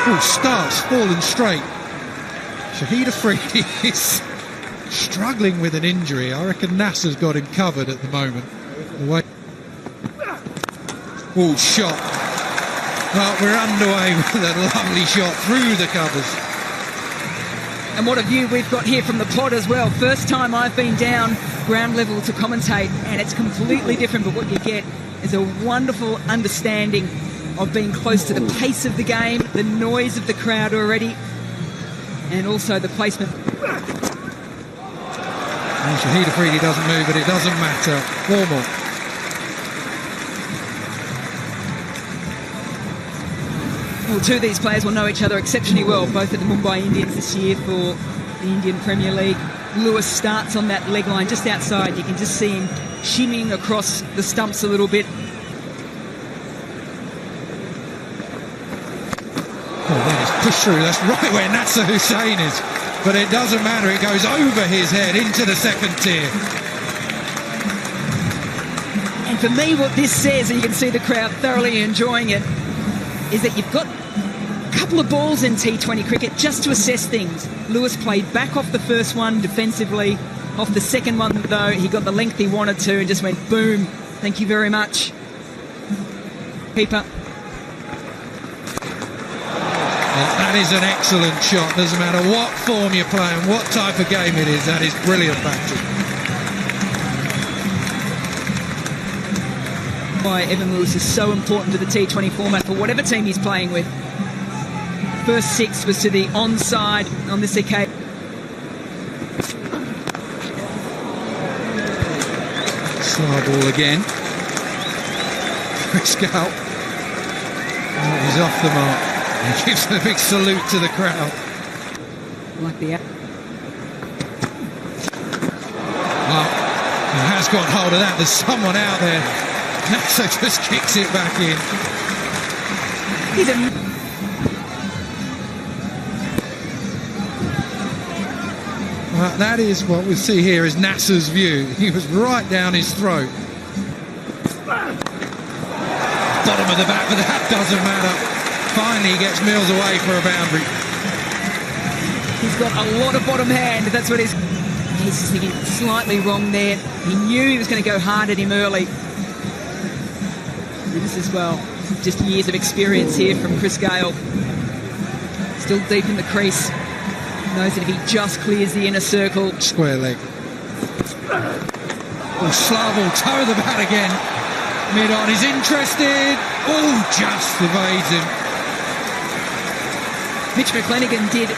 Oh, starts falling straight. Shahid Afridi is struggling with an injury. I reckon Nasser's got him covered at the moment. Oh, shot. Well, we're underway with a lovely shot through the covers. And what a view we've got here from the pod as well. First time I've been down ground level to commentate, and it's completely different, but what you get is a wonderful understanding of being close to the pace of the game, the noise of the crowd already, and also the placement. And Shahid Afridi doesn't move, but it doesn't matter. 4 more. Well, two of these players will know each other exceptionally well, both at the Mumbai Indians this year for the Indian Premier League. Lewis starts on that leg line just outside. You can just see him shimmying across the stumps a little bit. Oh, that is pushed through. That's right where Nasser Hussain is. But it doesn't matter. It goes over his head into the second tier. And for me, what this says, and you can see the crowd thoroughly enjoying it, is that you've got a couple of balls in T20 cricket just to assess things. Lewis played back off the first one defensively. Off the second one, though, he got the length he wanted to and just went boom. Thank you very much. Keeper. That is an excellent shot. Doesn't matter what form you're playing, what type of game it is. That is brilliant batting. Why Evan Lewis is so important to the T20 format for whatever team he's playing with. First 6 was to the onside on this occasion. Slow ball again. Chris Gale. He's off the mark. He gives a big salute to the crowd. Like the... Well, he has got hold of that. There's someone out there. Nasser just kicks it back in. He's a... Well, that is what we see here is Nasser's view. He was right down his throat. Bottom of the bat, but that doesn't matter. Finally, he gets Mills away for a boundary. He's got a lot of bottom hand. That's what he's just thinking slightly wrong there. He knew he was going to go hard at him early. This as well, just years of experience here from Chris Gale. Still deep in the crease. Knows that if he just clears the inner circle. Square leg. Oh, slow ball, toe of the bat again. Mid on, he's interested. Oh, just evades him. Mitch McClenaghan did.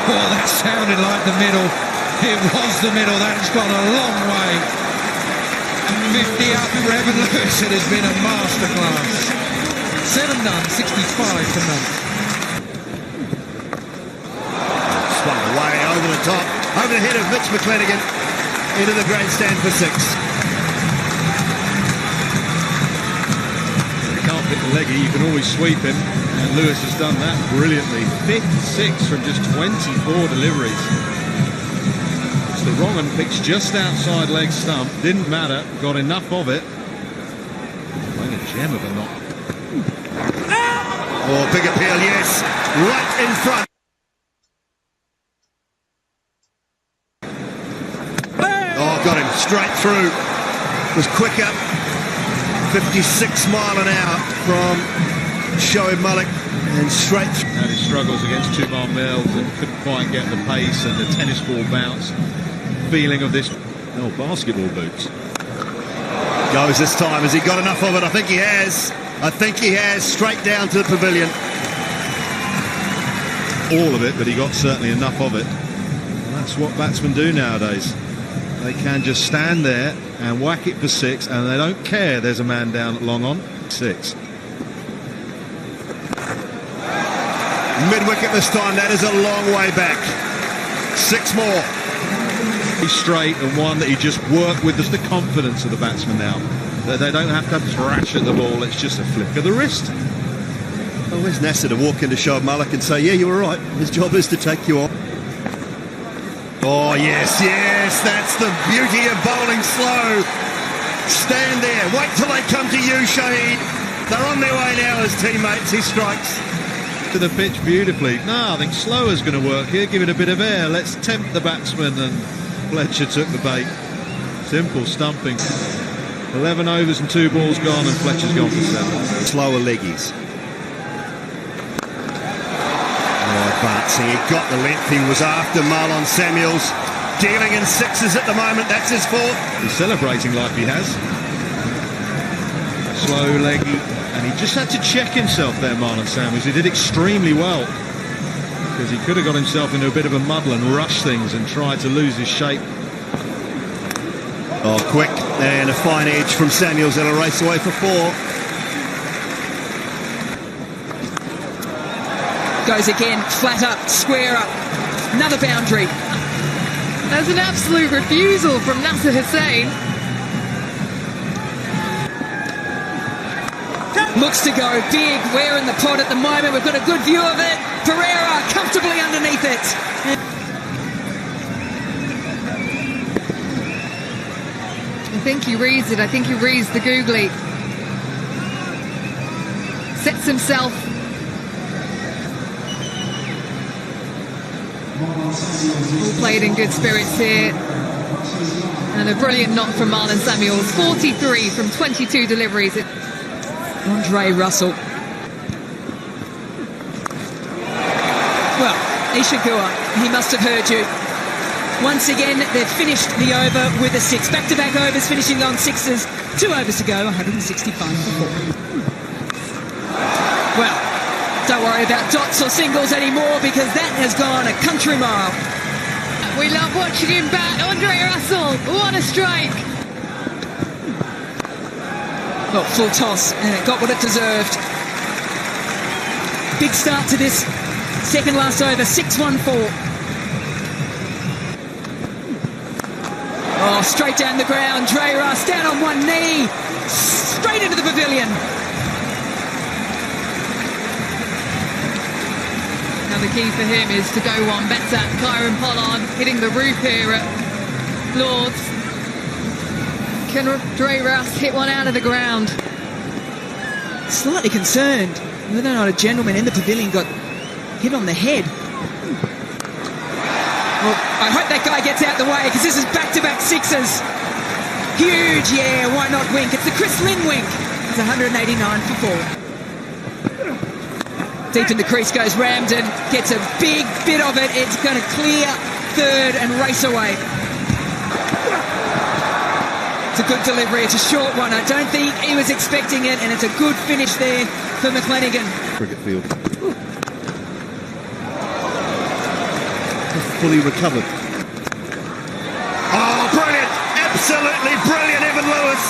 Oh, that sounded like the middle. It was the middle. That's gone a long way. 50 up for Evan Lewis. It has been a masterclass. 7 done, 65 to none. Swung away over the top, over the head of Mitch McClenaghan, into the grandstand for 6. You can't pick the leggy, you can always sweep him, and Lewis has done that brilliantly. 56 from just 24 deliveries. It's the wrong one, pitched just outside leg stump, didn't matter, got enough of it. Playing a gem of a knock. Oh, big appeal, yes, right in front. Oh, got him straight through. Was quicker. 56 mile an hour from Shoaib Malik, and straight through. Had his struggles against Tumar Mills and couldn't quite get the pace and the tennis ball bounce. Feeling of this, oh, basketball boots. Goes this time. Has he got enough of it? I think he has. I think he has. Straight down to the pavilion. All of it, but he got certainly enough of it. And that's what batsmen do nowadays. They can just stand there and whack it for 6, and they don't care there's a man down at long on. 6. Mid-wicket this time. That is a long way back. 6 more. He's straight, and one that he just worked with, just the confidence of the batsman now. They don't have to thrash at the ball, it's just a flick of the wrist. Well, where's Nasser to walk into Shoaib Malik and say, yeah, you were right. His job is to take you on. Oh, yes, yes, that's the beauty of bowling slow. Stand there, wait till they come to you, Shahid. They're on their way now as teammates. He strikes. To the pitch beautifully. No, I think slower's going to work here. Give it a bit of air. Let's tempt the batsman, and Fletcher took the bait. Simple stumping. 11 overs and 2 balls gone, and Fletcher's gone for 7. Slower leggies. Oh, Bartsey, he got the length. He was after Marlon Samuels. Dealing in 6s at the moment. That's his 4th. He's celebrating like he has. Slow leggy, and he just had to check himself there, Marlon Samuels. He did extremely well, because he could have got himself into a bit of a muddle and rushed things and tried to lose his shape. Oh, quick, and a fine edge from Samuels. That'll race away for 4. Goes again, flat up, square up. Another boundary. There's an absolute refusal from Nasser Hussain. Looks to go big. We're in the pot at the moment. We've got a good view of it. Pereira comfortably underneath it. I think he reads it. I think he reads the googly. Sets himself. All played in good spirits here. And a brilliant knock from Marlon Samuels. 43 from 22 deliveries. Andre Russell. Well, Ishigua, he must have heard you. Once again, they've finished the over with a 6. Back-to-back overs, finishing on 6s. 2 overs to go, 165 for 4. Well, don't worry about dots or singles anymore, because that has gone a country mile. We love watching him bat. Andre Russell, what a strike. Well, full toss, and it got what it deserved. Big start to this second last over, 6-1-4. Oh, straight down the ground. Dre Russ down on one knee. Straight into the pavilion. Now the key for him is to go one better. Kyron Pollard hitting the roof here at Lord's. Can Dre Russ hit one out of the ground? Slightly concerned whether or not a gentleman in the pavilion got hit on the head. Well, I hope that guy gets out the way, because this is back-to-back 6s. Huge, yeah, why not wink? It's the Chris Lynn wink. It's 189 for 4. Deep in the crease goes Ramden, gets a big bit of it. It's going to clear third and race away. It's a good delivery. It's a short one. I don't think he was expecting it, and it's a good finish there for McClenaghan. Cricket field. Fully recovered. Oh, brilliant! Absolutely brilliant, Evan Lewis.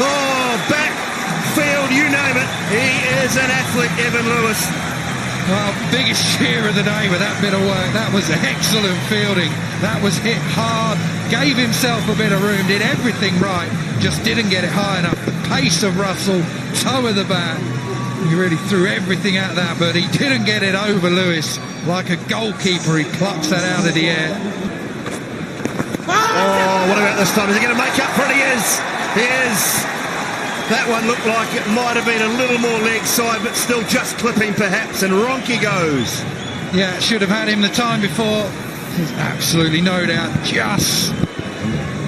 Oh, backfield, you name it. He is an athlete, Evan Lewis. Well, biggest cheer of the day with that bit of work. That was excellent fielding. That was hit hard. Gave himself a bit of room. Did everything right. Just didn't get it high enough. The pace of Russell, toe of the bat. He really threw everything at that, but he didn't get it over Lewis. Like a goalkeeper, he plucks that out of the air. Oh, what about this time? Is he going to make up for it? He is. He is. That one looked like it might have been a little more leg side, but still just clipping perhaps, and Ronke goes. Yeah, should have had him the time before. There's absolutely no doubt. Just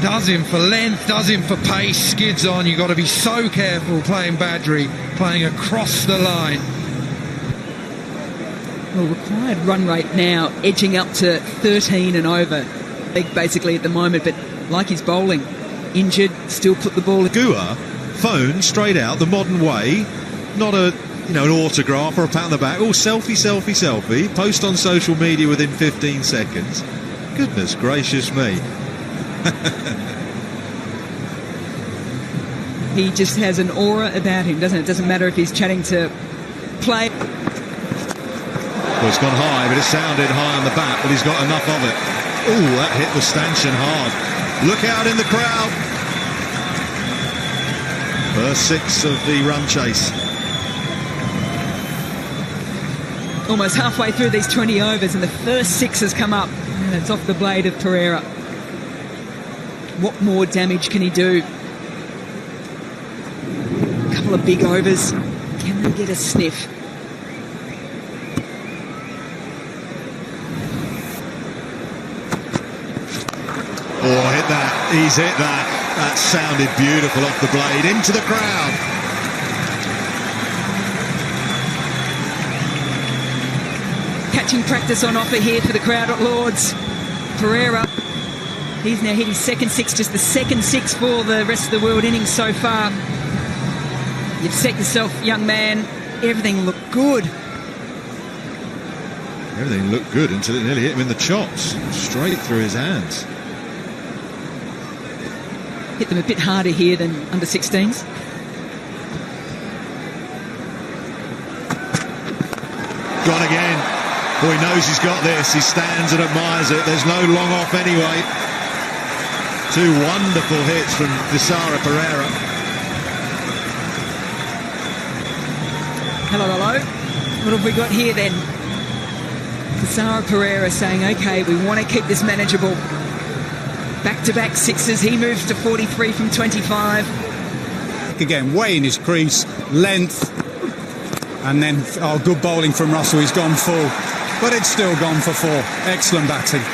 does him for length, does him for pace, skids on. You've got to be so careful playing Badgery, playing across the line. Well, required run rate now edging up to 13 and over. Basically at the moment, but like he's bowling, injured, still put the ball. Gua, phone straight out the modern way, not a an autograph or a pat on the back. Oh, selfie, selfie, selfie. Post on social media within 15 seconds. Goodness gracious me. He just has an aura about him, doesn't it? It doesn't matter if he's chatting to play. Well, it's gone high, but it sounded high on the bat, but he's got enough of it. Oh, that hit the stanchion hard. Look out in the crowd. First 6 of the run chase. Almost halfway through these 20 overs, and the first 6 has come up, and it's off the blade of Pereira. What more damage can he do? A couple couple of big overs. Can they get a sniff? Oh, hit that. He's hit that. That sounded beautiful off the blade. Into the crowd. Catching practice on offer here for the crowd at Lord's. Pereira, he's now hit his second six, just the second six for the rest of the world innings so far. You've set yourself, young man. Everything looked good. Everything looked good until it nearly hit him in the chops. Straight through his hands. Hit them a bit harder here than under 16s. Gone again. Oh, he knows he's got this. He stands and admires it. There's no long off anyway. Two wonderful hits from Desara Pereira. Hello, hello. What have we got here then? Desara Pereira saying, okay, we want to keep this manageable. Back-to-back sixes. He moves to 43 from 25. Again, way in his crease, length, and then good bowling from Russell. He's gone full, but it's still gone for four. Excellent batting.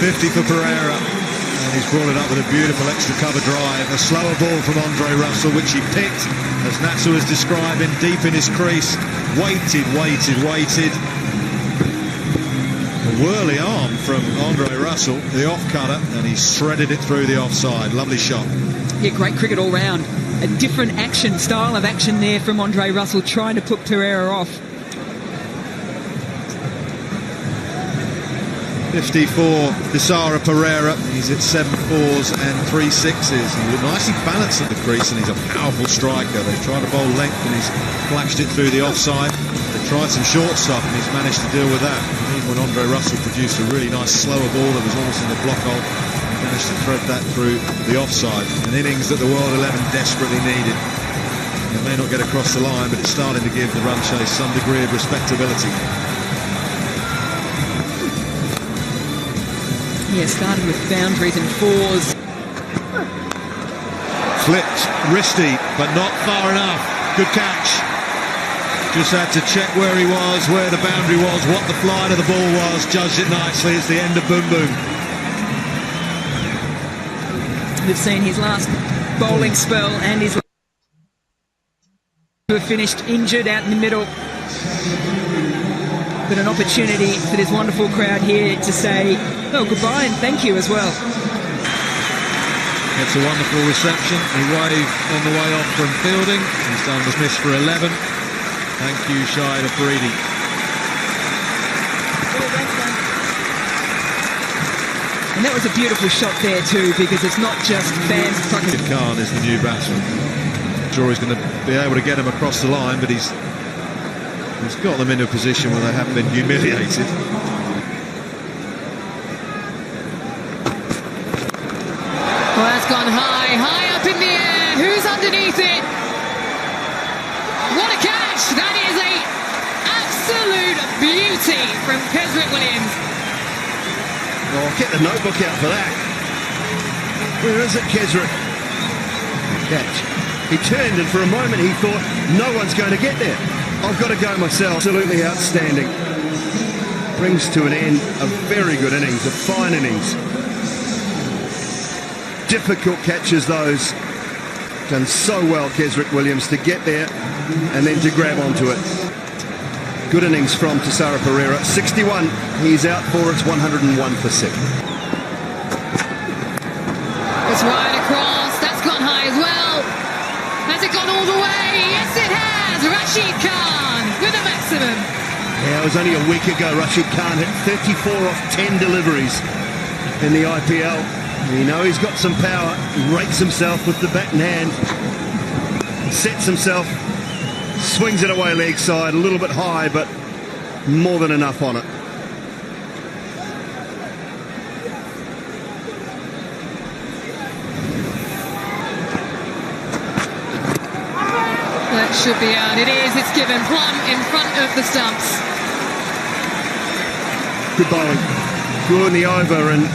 50 for Pereira, and he's brought it up with a beautiful extra cover drive. A slower ball from Andre Russell, which he picked, as Natsu was describing, deep in his crease. Waited. A whirly arm from Andre Russell, the off-cutter, and he shredded it through the offside. Lovely shot. Yeah, great cricket all round. A different style of action there from Andre Russell, trying to put Pereira off. 54, Desara Pereira. He's at 7 4s and 3 6s. He's nicely balanced at the crease, and he's a powerful striker. They tried to bowl length, and he's flashed it through the offside. They tried some short stuff, and he's managed to deal with that. Even when Andre Russell produced a really nice slower ball that was almost in the block hole, he managed to thread that through the offside. An innings that the World 11 desperately needed. It may not get across the line, but it's starting to give the run chase some degree of respectability. Yeah, started with boundaries and fours. Flipped, wristy, but not far enough. Good catch. Just had to check where he was, where the boundary was, what the flight of the ball was. Judged it nicely. It's the end of Boom Boom. We've seen his last bowling spell and his who have finished injured out in the middle. But an opportunity for this wonderful crowd here to say, oh, goodbye and thank you as well. It's a wonderful reception. He waved on the way off from fielding. He's done the miss for 11. Thank you, Shahid Afridi. And that was a beautiful shot there too, because it's not just fans fucking. Khan is the new batsman. I'm sure he's going to be able to get him across the line, but he's got them in a position where they haven't been humiliated. Well, that's gone high up in the air. Who's underneath it? What a catch! That is a absolute beauty from Keswick Williams. Oh, get the notebook out for that. Where is it, Keswick? Catch. He turned, and for a moment he thought, no one's going to get there. I've got to go myself. Absolutely outstanding. Brings to an end a very good innings, a fine innings. Difficult catches those. Done so well, Keswick Williams, to get there and then to grab onto it. Good innings from Desara Pereira. 61. He's out for its 101 for 6. It's right across. That's gone high as well. Has it gone all the way? Yes, it has. Rashid Khan with a maximum. Yeah, it was only a week ago Rashid Khan hit 34 off 10 deliveries in the IPL. You know he's got some power. He rates himself with the bat in hand. Sets himself. Swings it away leg side. A little bit high, but more than enough on it. That should be out. It is. It's given plumb in front of the stumps. Good bowling. Good in the over, and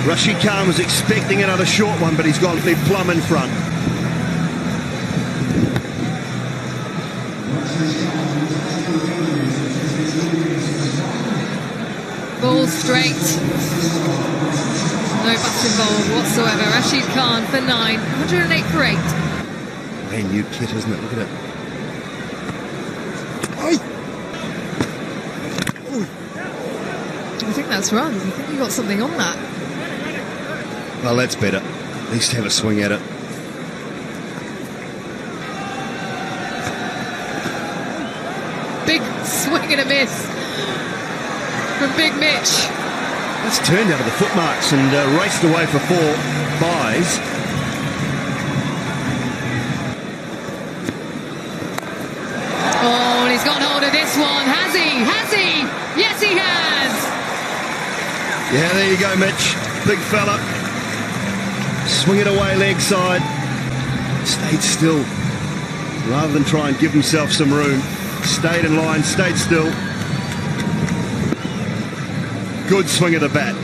Rashid Khan was expecting another short one, but he's gone plumb in front. Ball straight. No butts involved whatsoever. Rashid Khan for 9. 108 for 8. Brand new kit, isn't it? Look at it. I think that's runs. I think you got something on that. Well, that's better. At least have a swing at it. Big swing and a miss from Big Mitch. That's turned out of the foot marks and raced away for 4 buys. Oh, and he's got hold of this one. Has he? Has he? Yes, he has. Yeah, there you go, Mitch. Big fella. Swing it away leg side. Stayed still. Rather than try and give himself some room. Stayed in line, stayed still. Good swing of the bat.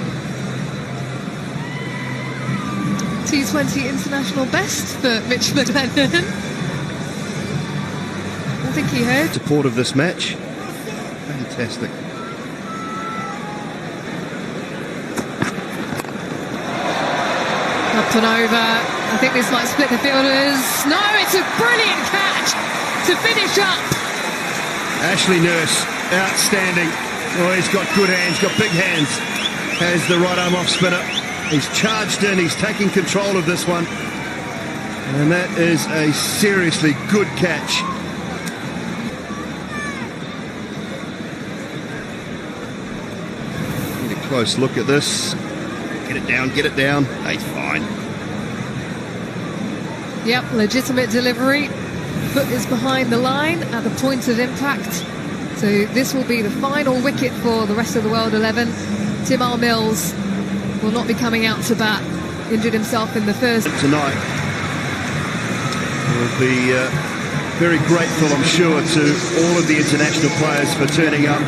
T20 international best for Mitch McLennan. I think he heard. Support of this match. Fantastic. Up and over. I think this might split the fielders. No, it's a brilliant catch to finish up. Ashley Nurse, outstanding. Oh, he's got good hands, got big hands. Has the right arm off spinner. He's charged in, he's taking control of this one. And that is a seriously good catch. Get a close look at this. Get it down, get it down. He's fine. Yep, legitimate delivery. Foot is behind the line at the point of impact. So this will be the final wicket for the rest of the World 11. Tim Mills will not be coming out to bat. Injured himself in the first. Tonight, we'll be very grateful, I'm sure, to all of the international players for turning up,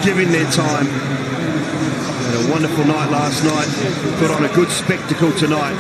giving their time. Had a wonderful night last night. Put on a good spectacle tonight.